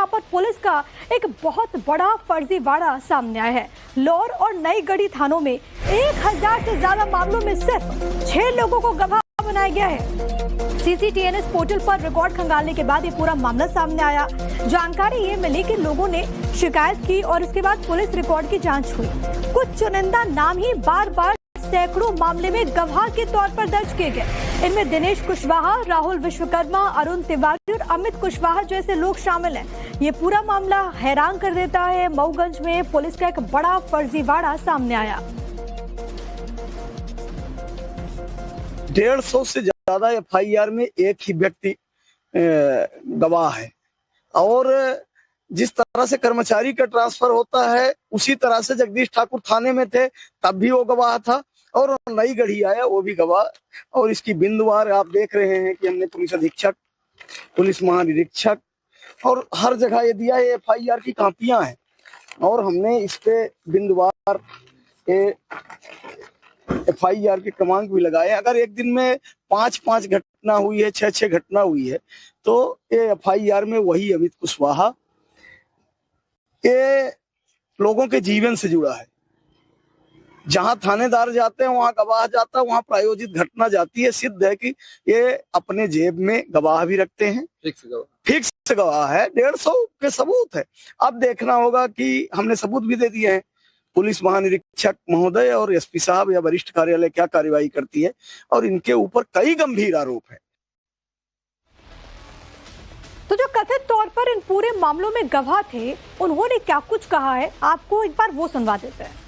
जहां पर पुलिस का एक बहुत बड़ा फर्जीवाड़ा सामने आया है। लौर और नई गढ़ी थानों में 1000 से ज्यादा मामलों में सिर्फ 6 लोगों को गवाह बनाया गया है। सीसीटीएनएस पोर्टल पर रिकॉर्ड खंगालने के बाद ये पूरा मामला सामने आया। जानकारी ये मिली कि लोगों ने शिकायत की और इसके बाद पुलिस रिकॉर्ड की जांच हुई। कुछ चुनिंदा नाम ही बार बार सैकड़ों मामले में गवाह के तौर पर दर्ज किए गए। इनमें दिनेश कुशवाहा, राहुल विश्वकर्मा, अरुण तिवारी और अमित कुशवाहा जैसे लोग शामिल हैं। ये पूरा मामला हैरान कर देता है। मऊगंज में पुलिस का एक बड़ा फर्जीवाड़ा सामने आया। 150 से ज्यादा एफआईआर में एक ही व्यक्ति गवाह है और जिस तरह से कर्मचारी का ट्रांसफर होता है उसी तरह से जगदीश ठाकुर थाने में थे तब भी वो गवाह था और नई गढ़ी आया वो भी गवाह। और इसकी बिंदुवार आप देख रहे हैं कि हमने पुलिस अधीक्षक, पुलिस महानिरीक्षक और हर जगह ये दिया है। एफआईआर की कॉपियां हैं और हमने इस पे बिंदुवार एफआईआर के क्रमांक भी लगाए। अगर एक दिन में 5-5 घटना हुई है, 6-6 घटना हुई है तो ये एफआईआर में वही अमित कुशवाहा ये लोगों के जीवन से जुड़ा है। जहां थानेदार जाते हैं वहां गवाह जाता है, वहां प्रायोजित घटना जाती है। सिद्ध है कि ये अपने जेब में गवाह भी रखते हैं। फिक्स गवाह है, 150 के सबूत है। अब देखना होगा कि हमने सबूत भी दे दिए हैं। पुलिस महानिरीक्षक महोदय और एसपी साहब या वरिष्ठ कार्यालय क्या कार्यवाही करती है और इनके ऊपर कई गंभीर आरोप है। तो जो कथित तौर पर इन पूरे मामलों में गवाह थे उन्होंने क्या कुछ कहा है, आपको एक बार वो सुनवा देते हैं।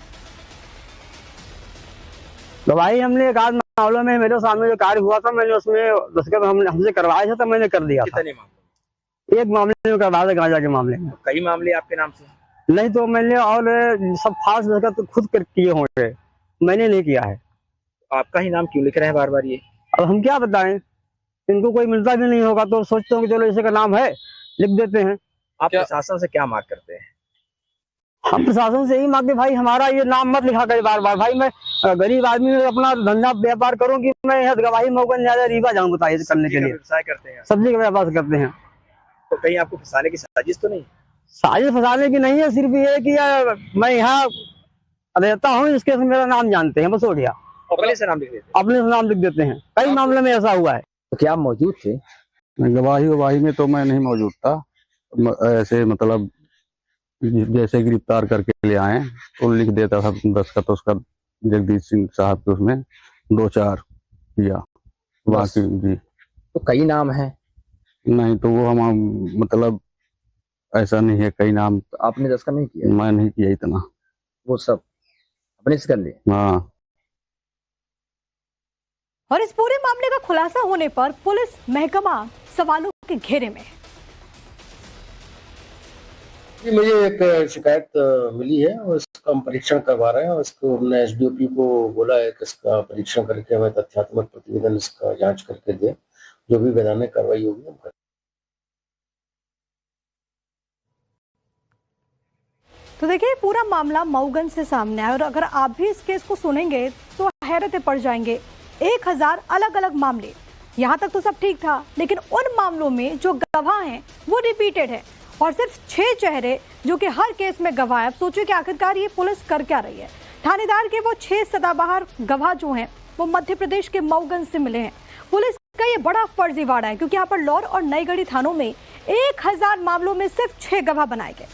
गवाही हमने एक आध मामलों में मेरे सामने जो कार्य हुआ था मैंने उसमें दस्तखत हमसे करवाए थे तो मैंने कर दिया था। एक मामले में करवाया था, गांजा के मामले में। कई मामले आपके नाम से नहीं तो मैंने और सब फास्ट दस्तखत तो खुद किए होंगे, मैंने नहीं किया है। आपका ही नाम क्यों लिख रहे हैं बार बार? ये अब हम क्या बताएं, इनको कोई मिलता भी नहीं होगा तो सोचते हो कि चलो इसी का नाम है लिख देते हैं। आप प्रशासन से क्या मांग करते हैं? हम प्रशासन से यही मांगते भाई हमारा ये नाम मत लिखा करे बार बार। भाई मैं गरीब आदमी अपना धंधा व्यापार करूँ कि मैं गवाही मऊगंज ज्यादा रीवा जाऊँ बताइए करने के लिए। व्यवसाय करते हैं, सब्जी का व्यापार करते हैं। तो कहीं आपको फंसाने की साजिश तो नहीं? साजिश फंसाने की नहीं है, सिर्फ ये कि मैं यहाँ रहता हूँ इसके से मेरा नाम जानते हैं, बस हो गया। अपने से नाम लिख देते हैं? अपने से नाम लिख देते हैं। कई मामले में ऐसा हुआ है। तो क्या आप मौजूद थे? गवाही में तो मैं नहीं मौजूद था। ऐसे मतलब जैसे गिरफ्तार करके ले आए तो लिख देता था दस्तखत उसका जगदीश सिंह साहब के, उसमें 2-4 किया बाकी जी। तो कई नाम है? नहीं तो वो हम मतलब ऐसा नहीं है, कई नाम। आपने दस्तखत नहीं किया? मैं नहीं किया इतना, वो सब अपने से कर लिए। हाँ। और इस पूरे मामले का खुलासा होने पर पुलिस महकमा सवालों के घेरे में। मुझे एक शिकायत मिली है और इसका हम परीक्षण करवा रहे हैं और इसको हमने एसडीओपी को बोला है कि इसका परीक्षण करके हमें तथ्यात्मक प्रतिवेदन इसका जांच करके दे, जो भी वैधानिक कार्रवाई होगी हम करेंगे। तो देखिए पूरा मामला मऊगंज से सामने आया और अगर आप भी इस केस को सुनेंगे तो हैरत पड़ जाएंगे। 1000 अलग अलग मामले, यहाँ तक तो सब ठीक था, लेकिन उन मामलों में जो गवाह हैं वो रिपीटेड है और सिर्फ 6 चेहरे जो कि हर केस में गवाह है। अब सोचिए कि आखिरकार ये पुलिस कर क्या रही है। थानेदार के वो 6 सदाबहार गवाह जो हैं वो मध्य प्रदेश के मऊगंज से मिले हैं। पुलिस का ये बड़ा फर्जीवाड़ा है क्योंकि यहाँ पर लौर और नई गढ़ी थानों में 1000 मामलों में सिर्फ 6 गवाह बनाए गए।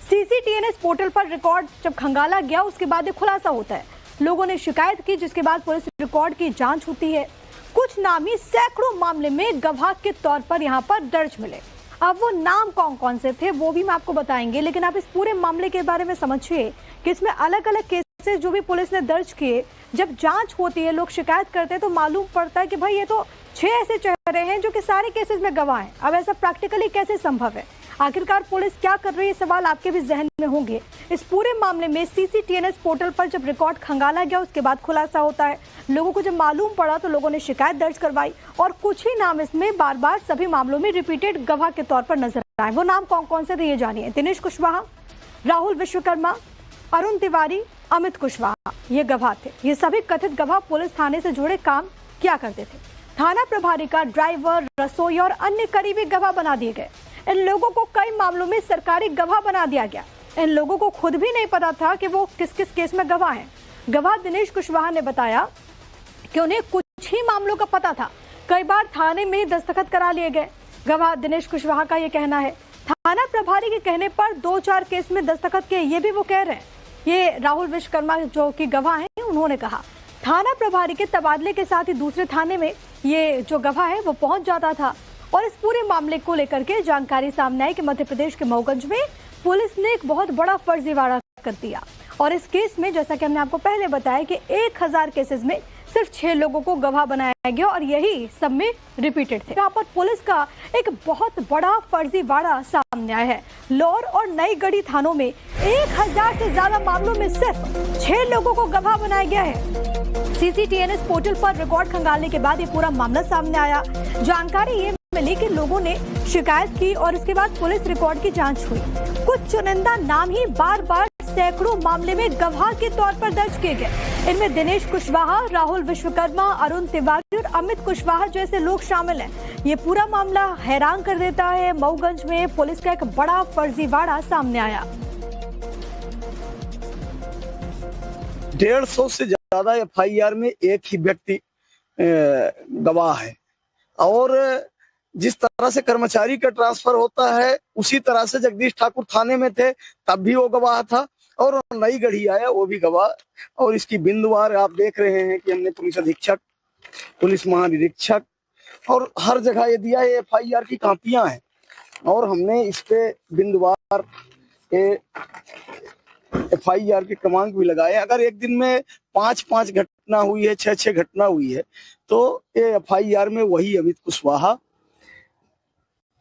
सीसीटीएनएस पोर्टल पर रिकॉर्ड जब खंगाला गया उसके बाद ये खुलासा होता है। लोगों ने शिकायत की जिसके बाद पुलिस रिकॉर्ड की जांच होती है। कुछ नामी सैकड़ों मामले में गवाह के तौर पर यहाँ पर दर्ज मिले। अब वो नाम कौन कौन से थे वो भी मैं आपको बताएंगे, लेकिन आप इस पूरे मामले के बारे में समझिए कि इसमें अलग अलग केसेस जो भी पुलिस ने दर्ज किए, जब जांच होती है, लोग शिकायत करते हैं तो मालूम पड़ता है कि भाई ये तो 6 ऐसे चेहरे हैं जो कि सारे केसेस में गवाह हैं। अब ऐसा प्रैक्टिकली कैसे संभव है? आखिरकार पुलिस क्या कर रही है, सवाल आपके भी जहन में होंगे। इस पूरे मामले में सीसीटीएनएस पोर्टल पर जब रिकॉर्ड खंगाला गया उसके बाद खुलासा होता है। लोगों को जब मालूम पड़ा तो लोगों ने शिकायत दर्ज करवाई और कुछ ही नाम इसमें बार बार सभी मामलों में रिपीटेड गवाह के तौर पर नजर आए। वो नाम कौन कौन से थे ये जानिए। दिनेश कुशवाहा, राहुल विश्वकर्मा, अरुण तिवारी, अमित कुशवाहा ये गवाह थे। ये सभी कथित गवाह पुलिस थाने से जुड़े काम किया करते थे। थाना प्रभारी का ड्राइवर, रसोई और अन्य करीबी गवाह बना दिए गए। इन लोगों को कई मामलों में सरकारी गवाह बना दिया गया। इन लोगों को खुद भी नहीं पता था कि वो किस किस केस में गवाह हैं। गवाह दिनेश कुशवाहा ने बताया कि उन्हें कुछ ही मामलों का पता था, कई बार थाने में ही दस्तखत करा लिए गए। गवाह दिनेश कुशवाहा का ये कहना है, थाना प्रभारी के कहने पर 2-4 केस में दस्तखत किए, ये भी वो कह रहे हैं। ये राहुल विश्वकर्मा जो कि गवाह हैं, उन्होंने कहा थाना प्रभारी के तबादले के साथ ही दूसरे थाने में ये जो गवाह है वो पहुंच जाता था। और इस पूरे मामले को लेकर के जानकारी सामने आई कि मध्य प्रदेश के मऊगंज में पुलिस ने एक बहुत बड़ा फर्जीवाड़ा कर दिया। और इस केस में जैसा कि हमने आपको पहले बताया कि 1000 केसेस में सिर्फ 6 लोगों को गवाह बनाया गया और यही सब में रिपीटेड थे। यहाँ पर पुलिस का एक बहुत बड़ा फर्जीवाड़ा सामने आया है। लौर और नई गढ़ी थानों में 1000 से ज्यादा मामलों में सिर्फ 6 लोगों को गवाह बनाया गया है। सीसीटीएनएस पोर्टल पर रिकॉर्ड खंगालने के बाद ये पूरा मामला सामने आया। जानकारी ये मिली कि लोगों ने शिकायत की और इसके बाद पुलिस रिकॉर्ड की जांच हुई। कुछ चुनिंदा नाम ही बार बार सैकड़ों मामले में गवाह के तौर पर दर्ज किए गए। इनमें दिनेश कुशवाहा, राहुल विश्वकर्मा, अरुण तिवारी और अमित कुशवाहा जैसे लोग शामिल हैं। ये पूरा मामला हैरान कर देता है। मऊगंज में पुलिस का एक बड़ा फर्जीवाड़ा सामने आया। 150 से ज्यादा FIR में एक ही व्यक्ति गवाह है। और जिस तरह से कर्मचारी का ट्रांसफर होता है उसी तरह से जगदीश ठाकुर थाने में थे तब भी वो गवाह था, और नई गढ़ी आया वो भी गवाह। और इसकी बिंदुवार आप देख रहे हैं कि हमने पुलिस अधीक्षक, पुलिस महानिरीक्षक और हर जगह ये दिया है। FIR की कापियां हैं और हमने इस पे बिंदुवार FIR के क्रमांक भी लगाए। अगर एक दिन में 5-5 घटना हुई है, 6-6 घटना हुई है, तो ये FIR में वही अमित कुशवाहा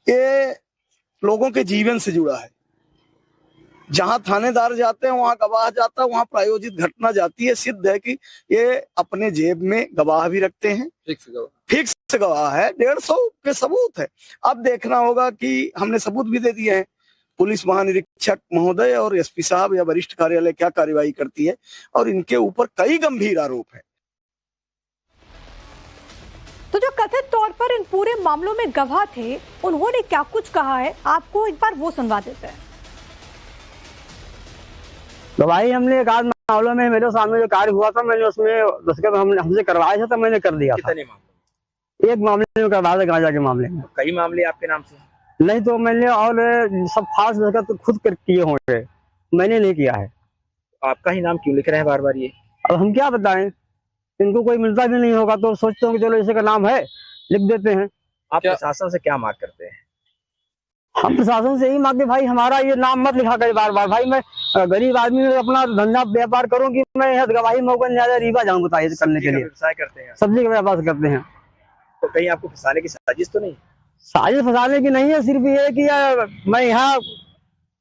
ये लोगों के जीवन से जुड़ा है। जहां थानेदार जाते हैं वहां गवाह जाता है, वहां प्रायोजित घटना जाती है। सिद्ध है कि ये अपने जेब में गवाह भी रखते हैं, फिक्स गवाह है। 150 के सबूत है। अब देखना होगा कि हमने सबूत भी दे दिए हैं। पुलिस महानिरीक्षक महोदय और SP साहब या वरिष्ठ कार्यालय क्या कार्रवाई करती है, और इनके ऊपर कई गंभीर आरोप है। तो जो कथित तौर पर इन पूरे मामलों में गवाह थे, उन्होंने क्या कुछ कहा है, आपको एक बार वो सुनवा देते हैं। गवाही हमने एक आध मामलों में मेरे सामने जो कार्य हुआ था, मैंने उसमें दस्तखत हमसे करवाया था, तो मैंने कर दिया था। कितने मामले? एक मामले में करवाया था, गांजा के मामले में। कई मामले आपके नाम से? नहीं, तो मैंने और सब फास्ट दस्तखत तो खुद किए होंगे, मैंने नहीं किया है। आपका ही नाम क्यों लिख रहे हैं बार बार ये? अब हम क्या बताएं, इनको कोई मिलता भी नहीं होगा तो सोचते हो कि चलो इसी का नाम है, लिख देते हैं। आप प्रशासन से क्या मांग करते हैं? हम प्रशासन से यही मांगते भाई, हमारा ये नाम मत लिखा करे बार बार। भाई मैं गरीब आदमी अपना धंधा व्यापार करूं कि मैं गवाही मऊगंज ज्यादा रीवा जाऊं, बताइए करने के लिए। व्यवसाय करते हैं, सब्जी का व्यापार करते हैं। तो कहीं आपको फंसाने की साजिश तो नहीं? साजिश फंसाने की नहीं है, सिर्फ ये है कि मैं यहाँ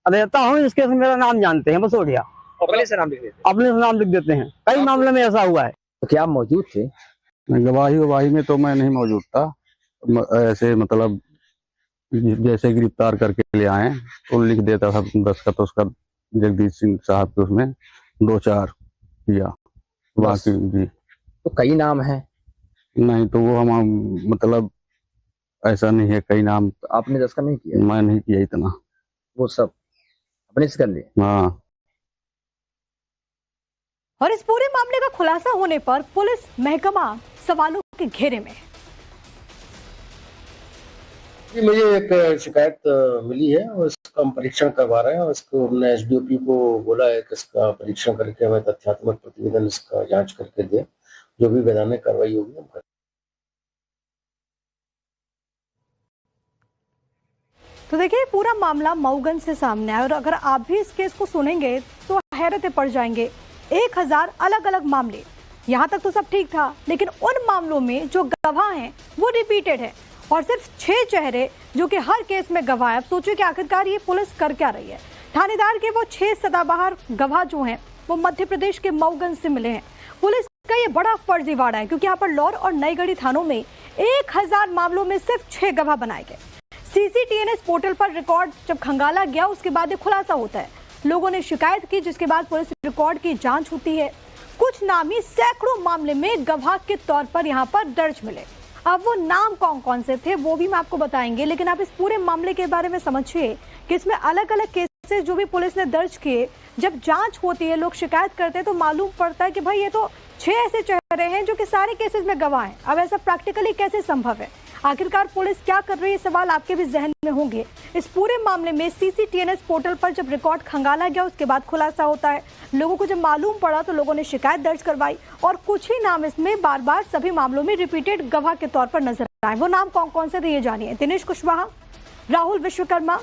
रहता हूँ, इसके मेरा नाम जानते हैं, बस हो गया। अपने से नाम लिख देते हैं? अपने से नाम लिख देते हैं। कई मामले में ऐसा हुआ है। तो क्या आप मौजूद थे? गवाही में तो मैं नहीं मौजूद था। ऐसे मतलब जैसे गिरफ्तार करके ले आए तो लिख देता था दस्तखत उसका जगदीश सिंह साहब के, उसमें 2-4 किया बाकी जी। तो कई नाम है? नहीं, तो वो हम मतलब ऐसा नहीं है कई नाम। आपने दस्तखत नहीं किया? मैं नहीं किया इतना, वो सब अपने से कर लिए? हाँ। और इस पूरे मामले का खुलासा होने पर पुलिस महकमा सवालों के घेरे में है। मुझे एक शिकायत मिली है और इसका हम परीक्षण करवा रहे हैं, और इसको हमने SDOP को बोला है कि इसका परीक्षण करके हमें तथ्यात्मक प्रतिवेदन इसका जांच करके दे, जो भी वैधानिक कार्रवाई होगी हम करेंगे। तो देखिए, पूरा मामला मऊगंज से सामने आया और अगर आप भी इस केस को सुनेंगे तो हैरत पड़ जाएंगे। 1000 अलग अलग मामले, यहाँ तक तो सब ठीक था, लेकिन उन मामलों में जो गवाह हैं वो रिपीटेड है और सिर्फ 6 चेहरे जो कि हर केस में गवाह है। अब सोचिए कि आखिरकार ये पुलिस कर क्या रही है। थानेदार के वो 6 सदाबहार गवाह जो हैं वो मध्य प्रदेश के मऊगंज से मिले हैं। पुलिस का ये बड़ा फर्जीवाड़ा है क्योंकि यहाँ पर लौर और नई गढ़ी थानों में 1000 मामलों में सिर्फ 6 गवाह बनाए गए। सीसीटीएनएस पोर्टल पर रिकॉर्ड जब खंगाला गया उसके बाद ये खुलासा होता है। लोगों ने शिकायत की जिसके बाद पुलिस रिकॉर्ड की जांच होती है। कुछ नामी सैकड़ों मामले में गवाह के तौर पर यहाँ पर दर्ज मिले। अब वो नाम कौन कौन से थे वो भी मैं आपको बताएंगे, लेकिन आप इस पूरे मामले के बारे में समझिए कि इसमें अलग अलग केसेस जो भी पुलिस ने दर्ज किए, जब जांच होती है, लोग शिकायत करते हैं तो मालूम पड़ता है कि भाई ये तो 6 ऐसे चेहरे हैं जो कि सारे केसेस में गवाह हैं। अब ऐसा प्रैक्टिकली कैसे संभव है? आखिरकार पुलिस क्या कर रही है, सवाल आपके भी जहन में होंगे। इस पूरे मामले में CCTNS पोर्टल पर जब रिकॉर्ड खंगाला गया उसके बाद खुलासा होता है। लोगों को जब मालूम पड़ा तो लोगों ने शिकायत दर्ज करवाई और कुछ ही नाम इसमें बार बार सभी मामलों में रिपीटेड गवाह के तौर पर नजर आए। वो नाम कौन कौन से थे ये जानिए। दिनेश कुशवाहा, राहुल विश्वकर्मा,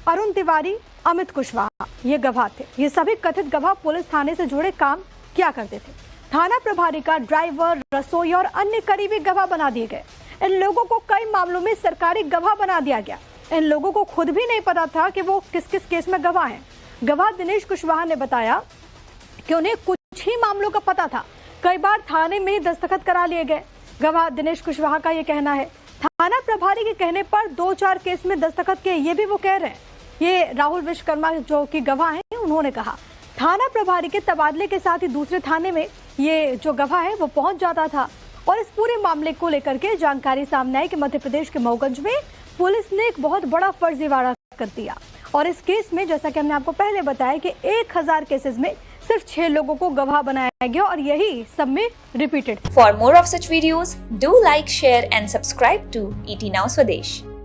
अरुण तिवारी, अमित कुशवाहा, ये गवाह थे। ये सभी कथित गवाह पुलिस थाने से जुड़े काम क्या करते थे। थाना प्रभारी का ड्राइवर, रसोई और अन्य करीबी गवाह बना दिए गए। इन लोगों को कई मामलों में सरकारी गवाह बना दिया गया। इन लोगों को खुद भी नहीं पता था कि वो किस किस केस में गवाह हैं। गवाह दिनेश कुशवाहा ने बताया कि उन्हें कुछ ही मामलों का पता था, कई बार थाने में ही दस्तखत करा लिए गए। गवाह दिनेश कुशवाहा का ये कहना है। थाना प्रभारी के कहने पर 2-4 केस में दस्तखत किए, ये भी वो कह रहे हैं। ये राहुल विश्वकर्मा जो कि गवाह हैं, उन्होंने कहा थाना प्रभारी के तबादले के साथ ही दूसरे थाने में ये जो गवाह है वो पहुंच जाता था। और इस पूरे मामले को लेकर के जानकारी सामने आई कि मध्य प्रदेश के मऊगंज में पुलिस ने एक बहुत बड़ा फर्जीवाड़ा कर दिया। और इस केस में जैसा कि हमने आपको पहले बताया कि 1000 केसेस में सिर्फ 6 लोगों को गवाह बनाया गया और यही सब में repeated. For more of such videos, do like, share and subscribe to ET Now Swadesh.